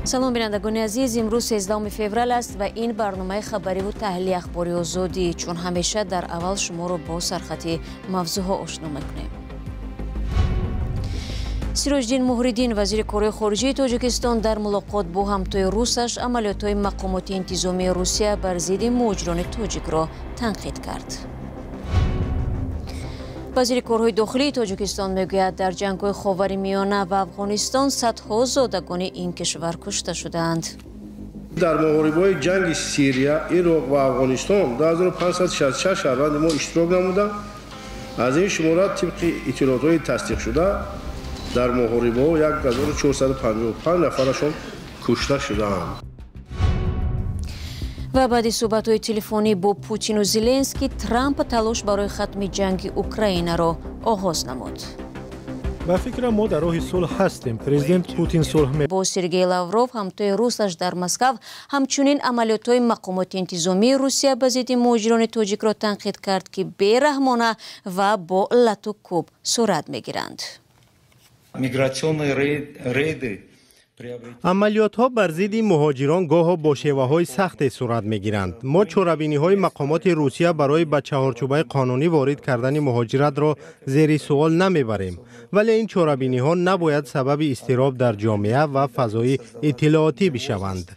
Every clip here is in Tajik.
سلام بینندگان عزیز، امروز 13 فوریه است و این برنامه خبری و تحلیل اخباری آزادی. چون همیشه در اول شما رو با سرخط موضوعها آشنا میکنیم. سیروجدین موحریدین وزیر کره خارجه تاجیکستان در ملاقات با همتای روسش عملیات‌های مقامات انتظامی روسیه بر ضد مهاجران تاجیک را تنقید کرد. وزیر کارهای داخلی تاجیکستان میگوید در جنگ‌های خاورمیانه و افغانستان صدها زادگان این کشور کشته شدند. در محاربه‌های جنگ سوریه، عراق و افغانستان 2566 شهروند ما اشتراک نمودند. از این شمارات طبق اطلاعات‌های تصدیق شده در محاربه‌ها 1455 نفرشان کشته شدند. و بعد صحبت‌های تلفنی با پوتین و زلنسکی، ترامپ تلاش برای ختم جنگ اوکراین را آغاز نمود. با فکر ما در راه صلح هستیم. پرزیدنت پوتین صلح با سرگئی لاوروف همتای روسش در مسکو همچنین عملیات‌های مقامات انتظامی روسیه به ضد مهاجران تاجیک را تنقید کرد که بی‌رحمانه و با لط و کوب صورت می‌گیرند. عملیات ها بر ضد مهاجران گاه با شیوه های سخت صورت می گیرند. ما چاره‌بینی های مقامات روسیه برای به چهارچوبه قانونی وارد کردن مهاجرت را زیر سوال نمی بریم، ولی این چاره‌بینی ها نباید سبب اضطراب در جامعه و فضای اطلاعاتی بشوند.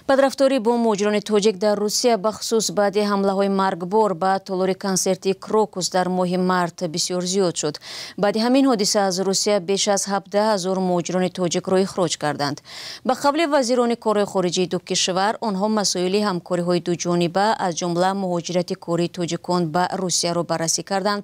بدرفتاری با مهاجران تاجیک در روسیه بخصوص بعد حمله های مرگبار به تالار کنسرتی کروکوس در ماه مارت بسیار زیاد شد. بعد همین حادثه از روسیه بیش از 17,000 مهاجران تاجیک را اخراج کردند. به قبل وزیران کار خارجه دو کشور، آنها مسائل همکاری های دو جانبه از جمله مهاجرت کاری تاجیکان به روسیه را بررسی کردند.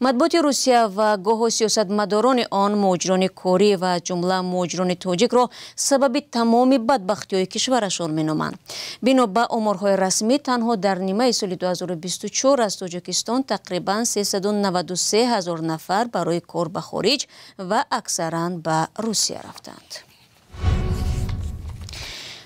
مطبوعات روسیه و گاه سیاستمداران آن مهاجران کاری و جمله مهاجران تاجیک را سبب تمام بدبختی کشورشان مینامند. بنا به آمارهای رسمی، تنها در نیمه سال 2024 از تاجیکستان تقریباً 393,000 نفر برای کار به خارج و اکثراً به روسیه رفتند.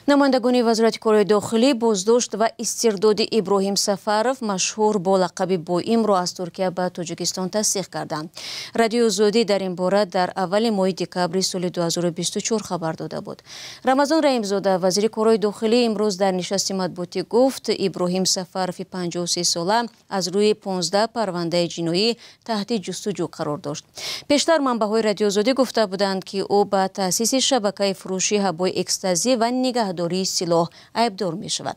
نمایندگان وزارت کار داخلی بازداشت و استرداد ابراهیم سفرов مشهور با لقب بوئیم را از ترکیه به تاجیکستان تصدیق کردند. رادیو آزادی در این باره در اول ماه دکامبر سال 2024 خبر داده بود. رمضان رحیمزاده وزیر کار داخلی امروز در نشست مطبوعاتی گفت ابراهیم سفرov 53 ساله از روی 15 پرونده جنایی تحت جستجو قرار داشت. پیشتر منبع‌های رادیو آزادی گفته بودند که او به تأسیس شبکه فروشی حبای اکستازی و نگهداری سلاح عیبدار می شود.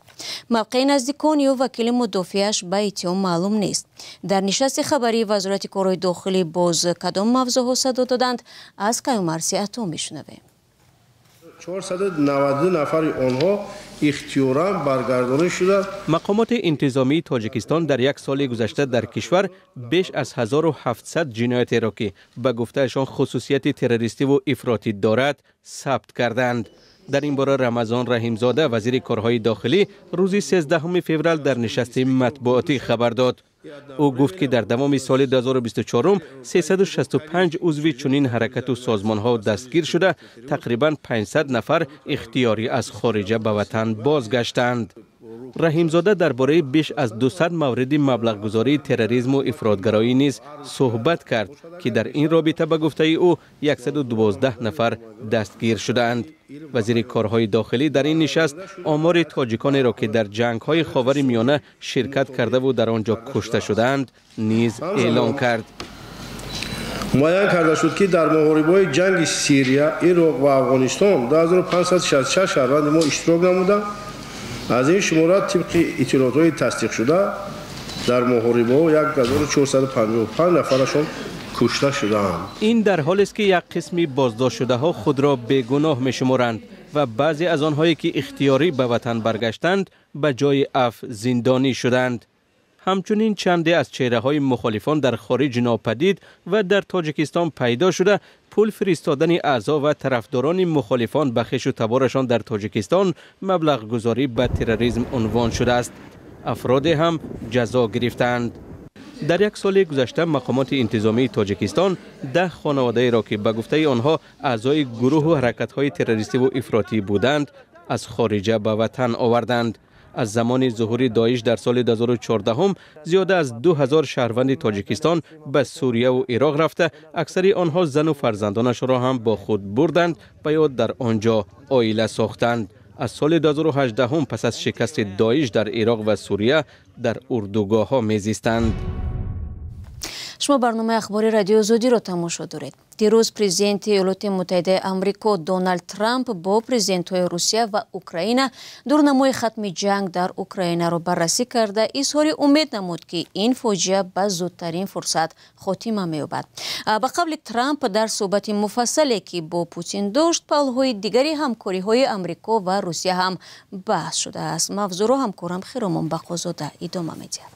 موقع نزدیکان یا وکیل مدافعش به اتهام معلوم نیست. در نشست خبری وزارت کار داخلی باز کدام موضوعها صدا دادند؟ از کیومرثی عطا می شنویم. 492 نفر آنها اختیاراً برگردانده شده. مقامات انتظامی تاجیکستان در یک سال گذشته در کشور بیش از 1700 جنایت را که به گفتهشان خصوصیت تروریستی و افراطی دارد ثبت کردند. در این باره رمضان رحیمزاده وزیر کارهای داخلی روز 13 فوریه در نشست مطبوعاتی خبر داد. او گفت که در تمام سال 2024 365 عضو چنین حرکت و سازمان ها دستگیر شده، تقریبا 500 نفر اختیاری از خارج به وطن بازگشتند. رحیمزاده درباره بیش از 200 مورد مبلغ گذاری تروریسم و افراطگرایی نیز صحبت کرد که در این رابطه به گفته او 112 نفر دستگیر شدند. وزیر کارهای داخلی در این نشست آمار تاجیکانی را که در جنگ‌های خاورمیانه شرکت کرده و در آنجا کشته شدند نیز اعلام کرد. معین کرده شد که در محاربه‌های جنگ سوریه، عراق و افغانستان 2566 شهروند ما اشتراک نمودند. از این شمارات طبق اطلاعات‌های تصدیق شده در محاربه‌ها 1455 نفرشان کشته شدند. این در حالی است که یک قسمی بازداشت شده ها خود را بیگناه می‌شمارند و بعضی از آنهایی که اختیاری به وطن برگشتند به جای عفو زندانی شدند. همچنین چندی از چهره‌های مخالفان در خارج ناپدید و در تاجیکستان پیدا شده، پول فرستادن اعضا و طرفداران مخالفان به خویش و تبارشان در تاجیکستان مبلغ گذاری به تروریسم عنوان شده است. افراد هم جزا گرفتند. در یک سال گذشته مقامات انتظامی تاجیکستان 10 خانواده را که به گفته آنها اعضای گروه و حرکت‌های تروریستی و افراطی بودند از خارج به وطن آوردند. از زمان ظهور داعش در سال 2014 زیاده از 2000 شهروند تاجیکستان به سوریه و عراق رفته، اکثر آنها زن و فرزندانش را هم با خود بردند و یا در آنجا عائله ساختند. از سال 2018 پس از شکست داعش در عراق و سوریه در اردوگاه ها میزیستند. شما برنامه اخباری رادیو زودی را تماشا دارید. دیروز پرزیدنت ایالات متحده آمریکا دونالد ترامپ با پرزیدنت‌های روسیه و اوکراین دورنمای ختم جنگ در اوکراین را بررسی کرده اظهار امید نمود که این فاجعه به زودترین فرصت خاتمه می‌یابد. با قبل ترامپ در صحبت مفصلی که با پوتین داشت، پل‌های دیگری همکاری‌های آمریکا و روسیه هم بحث شده است. موضوع را همکارم خیرمان بقازاده ادامه می‌دهد.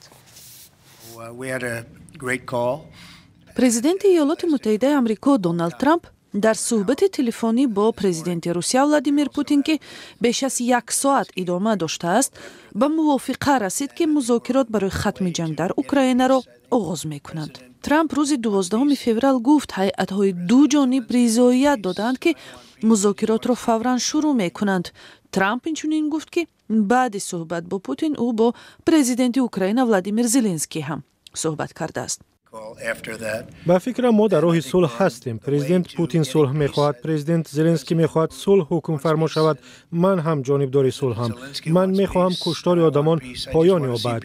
президенти иёлоти муттаҳидаи амрико Дональд Трамп дар суҳбати телефонӣ бо президенти Русия Владимир Путин ки беш аз 1 соат идома доштааст, ба мувофиқа расид ки музокирот барои хатми ҷанг дар Украинаро оғоз мекунанд. Трамп рӯзи 12 феврал гуфт ҳайатҳои дуҷониб ризоият доданд ки музокиротро фавран шурӯъ мекунанд. Трамп инчунин гуфт ки баъди суҳбат бо Путин ӯ бо президенти Украина Владимир Зеленский ҳам суҳбат кардааст. ба фикрам мо дар роҳи сулҳ ҳастем. президент Путин сулҳ мехоҳад, президент Зеленский мехоҳад сулҳ ҳукмфармо шавад. ман ҳам ҷонибдори сулҳам. ман мехоҳам куштори одамон поён ёбад.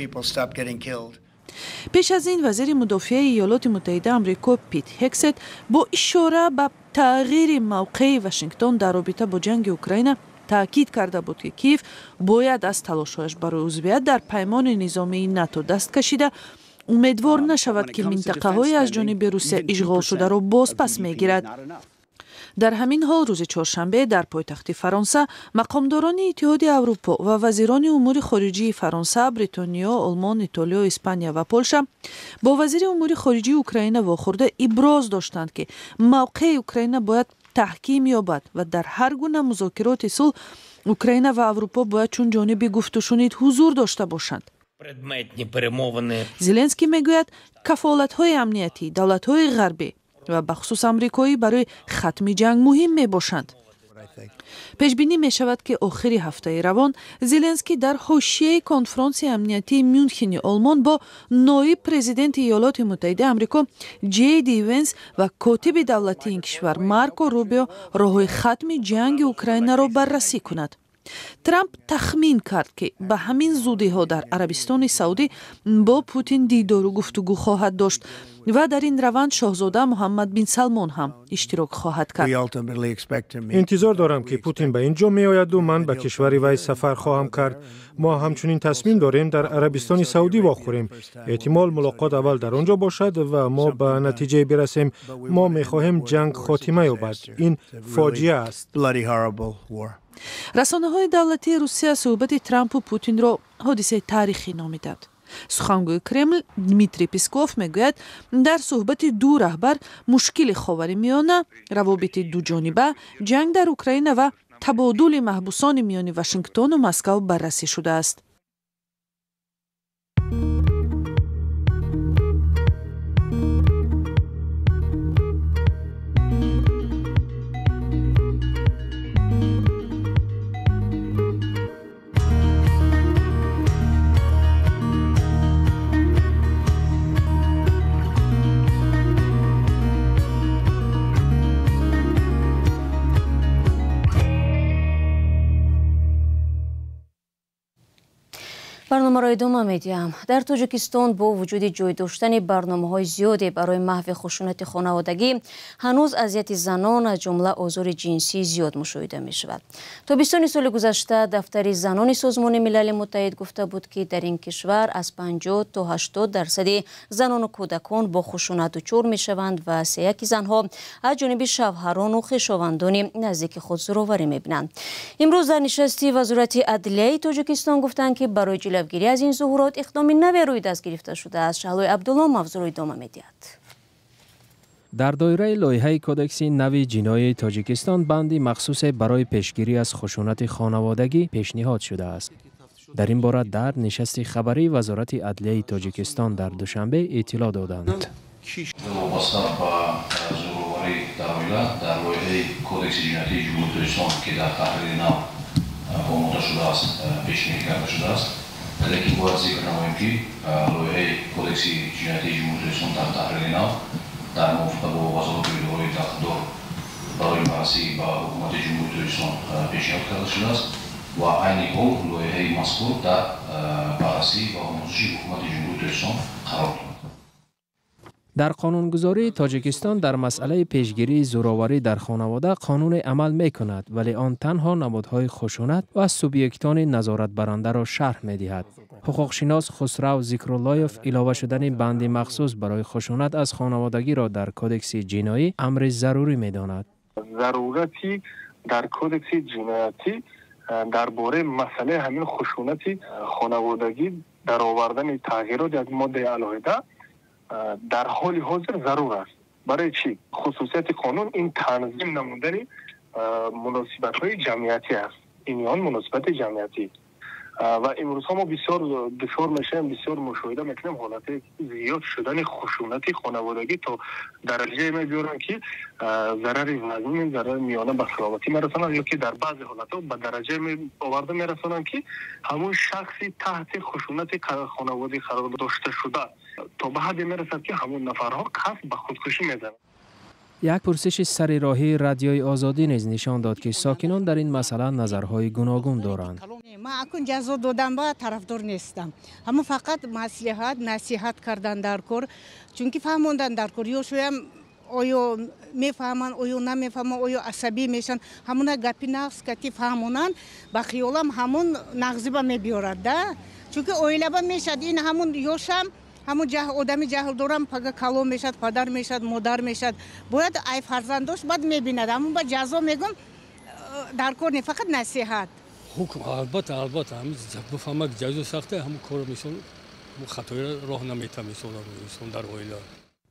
пеш аз ин вазири мудофиаи иёлоти муттаҳида амрико Пит Ҳексет бо ишора ба тағйири мавқеи Вашингтон дар робита бо ҷанги Украина таъкид карда буд ки Киев бояд аз талошҳояш барои узвият дар паймони низомии НАТО даст кашида умедвор нашавад ки минтақаҳое аз ҷониби Русия ишғол шударо бозпас мегирад. дар ҳамин ҳол рӯзи чоршанбе дар пойтахти Фаронса мақомдорони Иттиҳоди Аврупо ва вазирони умури хориҷии Фаронса, Бритониё, Олмон, Итолиё, Испания ва Полша бо вазири умури хориҷии Украина вохӯрда иброз доштанд ки мавқеи Украина бояд таҳким ёбад ва дар ҳар гуна музокироти сулҳ Украина ва Аврупо бояд чун ҷониби гуфтушунид ҳузур дошта бошанд. Зеленский мегӯяд кафолатҳои амниятии давлатҳои ғарбӣ ва бахусус амрикоӣ барои хатми ҷанг муҳим мебошанд. пешбинӣ мешавад ки охири ҳафтаи равон Зеленский дар ҳошияи конфронсияи амниятии Мюнхени Олмон бо ноиб президенти Иёлоти Муттаҳидаи Амрико Ҷей Ди Венс ва котиби давлатии ин кишвар Марко Рубио роҳҳои хатми ҷанги Украинаро баррасӣ кунад. Трамп тахмин кард ки ба ҳамин зудиҳо дар Арабистони Саудӣ бо Путин дидору гуфтугӯ хоҳад дошт ва дар ин раванд шоҳзода Муҳаммад бин Салмон ҳам иштирок хоҳад кард. интизор дорам ки Путин ба ин ҷо меояду ман ба кишвари вай сафар хоҳам кард. мо ҳамчунин тасмим дорем дар Арабистони Саудӣ вохӯрем. эҳтимол мулоқот аввал дар он ҷо бошад ва мо ба натиҷае бирасем. мо мехоҳем ҷанг хотима ёбад. ин фоҷиа аст. расонаҳои давлатии Русия суҳбати Трампу Путинро ҳодисаи таърихӣ номиданд. сухангӯи Кремл Дмитрий Песков мегӯяд дар суҳбати ду раҳбар мушкили Ховари Миёна, равобити дуҷониба, ҷанг дар Украина ва табодули маҳбусони миёни Вашингтону Москав баррасӣ шудааст. برنامه را ادامه میدیم. در تاجیکستان با وجود جای داشتن برنامه‌های زیادی برای محو خشونت خانوادگی، هنوز اذیت زنان از جمله آزار جنسی زیاد مشاهده می شود. تابستان سال گذشته دفتر زنان سازمان ملل متحد گفته بود که در این کشور از 50 تا 80% زنان و کودکان با خشونت دچار می شوند و 3/1 زنها از جانب شوهران و خویشاوندان نزدیک خود زورآوری می بینند. امروز در نشستی وزارت عدلیه تاجیکستان گفتند که برای جلوگیری از این ظهورات اقدام نوی روی دست گرفته شده است. شهلوی عبدالله موضوع را ادامه می‌دهد. در دایره لایحه کودکس نو جنایی تاجیکستان بندی مخصوص برای پیشگیری از خشونت خانوادگی پیشنهاد شده است. در این باره در نشست خبری وزارت عدلیه تاجیکستان در دوشنبه اطلاع دادند. وابسته با زورآوری در اویلا در لایحه کودکس جنایی جمهوری تاجیکستان که در تحریر نو آماده شده است، پیش‌بینی کرده شده است. لیکن باید ذکر نماییم که لایحه کدکس جنایتی جمهوری اسلامی در تحلیل نو در موافقت با وزارت اداره تقدیر برای بررسی با حکومت جمهوری اسلامی پیشنهاد کرده شده است و عین حال لایحه مذکور در بررسی و آموزش حکومت جمهوری اسلامی قرار دارد. در قانونگذاری تاجیکستان در مسئله پیشگیری زورآوری در خانواده قانون عمل می کند، ولی آن تنها نمادهای خشونت و سوبیکتان نظارت برنده را شرح می دهد. حقوقشناس خسرو ذکراللهیف علاوه شدن بند مخصوص برای خشونت از خانوادگی را در کدکس جنایی امر ضروری می داند. ضرورتی در کدکس جنایتی درباره مسئله همین خشونت خانوادگی در آوردن تغییرات از ماده علاوه در حال حاضر ضرور است. برای چی؟ خصوصیت قانون این تنظیم نمودن مناسبت‌های جمعیتی است. این مناسبت جمعیتی و امروز ما بسیار دچار میشیم، بسیار مشاهده میکنیم حالت زیاد شدن خشونت خانوادگی تا درجه میبرن که ضرر وزین، ضرر میانه به سلامتی میرسونن، یا که در بعضی حالت‌ها به درجه آورده میرسونن که همون شخصی تحت خشونت خانوادگی قرار داشته شده تا به حدی میرسد که همون نفرها قصد به خودکشی میزنند. یک پرسش سر راهی رادیوی آزادی نیز نشان داد که ساکنان در این مسئله نظرهای گوناگون دارند. من اکنون جزا دادن با طرفدار نیستم. همون فقط مصلحت نصیحت کردن در کار، چونکه فهموندن در کار یا شویم آیا میفهمن آیا نمیفهمن آیا عصبی میشن، همون گپی نقص کتی فهمونن با خیالم همون نقضی با میبیارد ده، چونکه اویله با میشد این همون یوشم همون آدمی جهل دارم پگه کلو میشد، پدر میشد، مادر میشد، باید ای فرزندش بعد میبیند. همون با جزا میگم در کار فقط نصیحت. حکم البته همین بفهمه که جزا سخته همون کار میشون خطای راه نمیته میشون در اویله.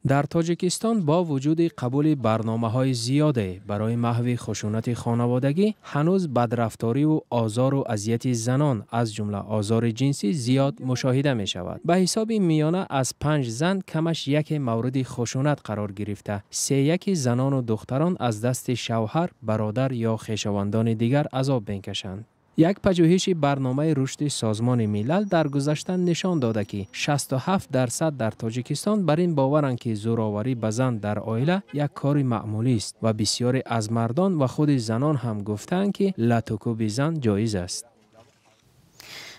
در تاجیکستان با وجود قبول برنامه‌های زیاده برای محو خشونت خانوادگی، هنوز بدرفتاری و آزار و اذیت زنان از جمله آزار جنسی زیاد مشاهده می شود. به حساب میانه از 5 زن کمش یک مورد خشونت قرار گرفته، 3 زنان و دختران از دست شوهر، برادر یا خویشاوندان دیگر عذاب می‌کشند. یک پژوهش برنامه رشد سازمان ملل در گذشته نشان داده که 67% در تاجیکستان بر این باورند که زورآوری به زن در عائله یک کار معمولی است و بسیاری از مردان و خود زنان هم گفتند که لطوکوب زن جایز است.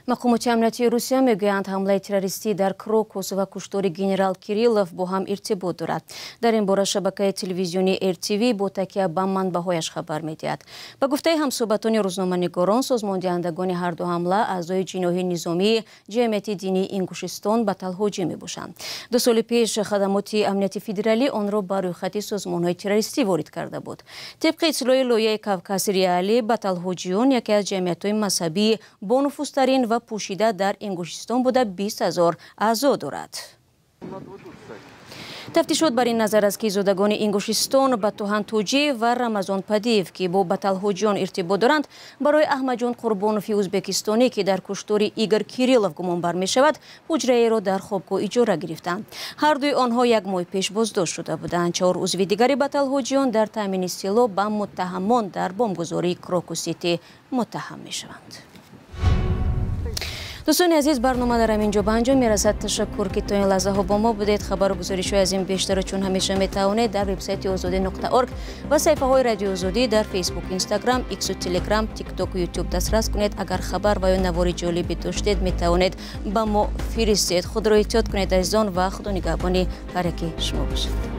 مقامات امنیتی روسیه میگویند حمله تروریستی در کروکوس و کشتار گنرال کیریلوف با هم ارتباط دارد. در این باره شبکه تلویزیونی RTV با تکیه به منبع‌هایش خبر میدهد. به گفته همصحبتان روزنامه‌نگاران، سازماندهندگان هر دو حمله اعضای جناح نظامی جمعیت دینی انگوشستان به تلهاجی میباشند. 2 سال پیش خدمات امنیتی فدرالی آن را بر روی خط سازمان‌های تروریستی وارد کرده بود. طبق اطلاع لایحه کاوکاس ریالی، به تلهاجیون یکی از جمعیت‌های مذهبی با نفوذترین و پوشیده در انگوشستان بوده 20,000 اعضا دارد. تفتیشات بر این نظر است که زادگان انگوشستان به توهن توجی و رمضان پدیو که با بتلهاجیان ارتباط دارند برای احمدجان قربانوفی ازبکستانی که در کشتار ایگور کیریلوف گمان بر می شود حجره را در خوابگاه اجاره گرفتند. هر دوی آنها 1 ماه پیش بازداشت شده بودند. 4 عضو دیگری بتلهاجیان در تامین سلاح به متهمان در بمبگذاری کروکوسیتی متهم می شوند. دوستان عزیز، برنامه در همینجا به انجام میرسد. تشکر که تا این لحظه ها با ما بودید. خبر و گزارش از این بیشتر چون همیشه میتوانید در وبسایت azadi.org و صفحه های رادیو آزادی در فیسبوک، اینستاگرام، ایکس و تلگرام، تیک تاک و یوتیوب دسترس کنید. اگر خبر و یا نواری جالبی داشتید میتوانید با ما فرستید. خود را احتیاط کنید عزیزان و خدا نگهبان هر یک شما باشد.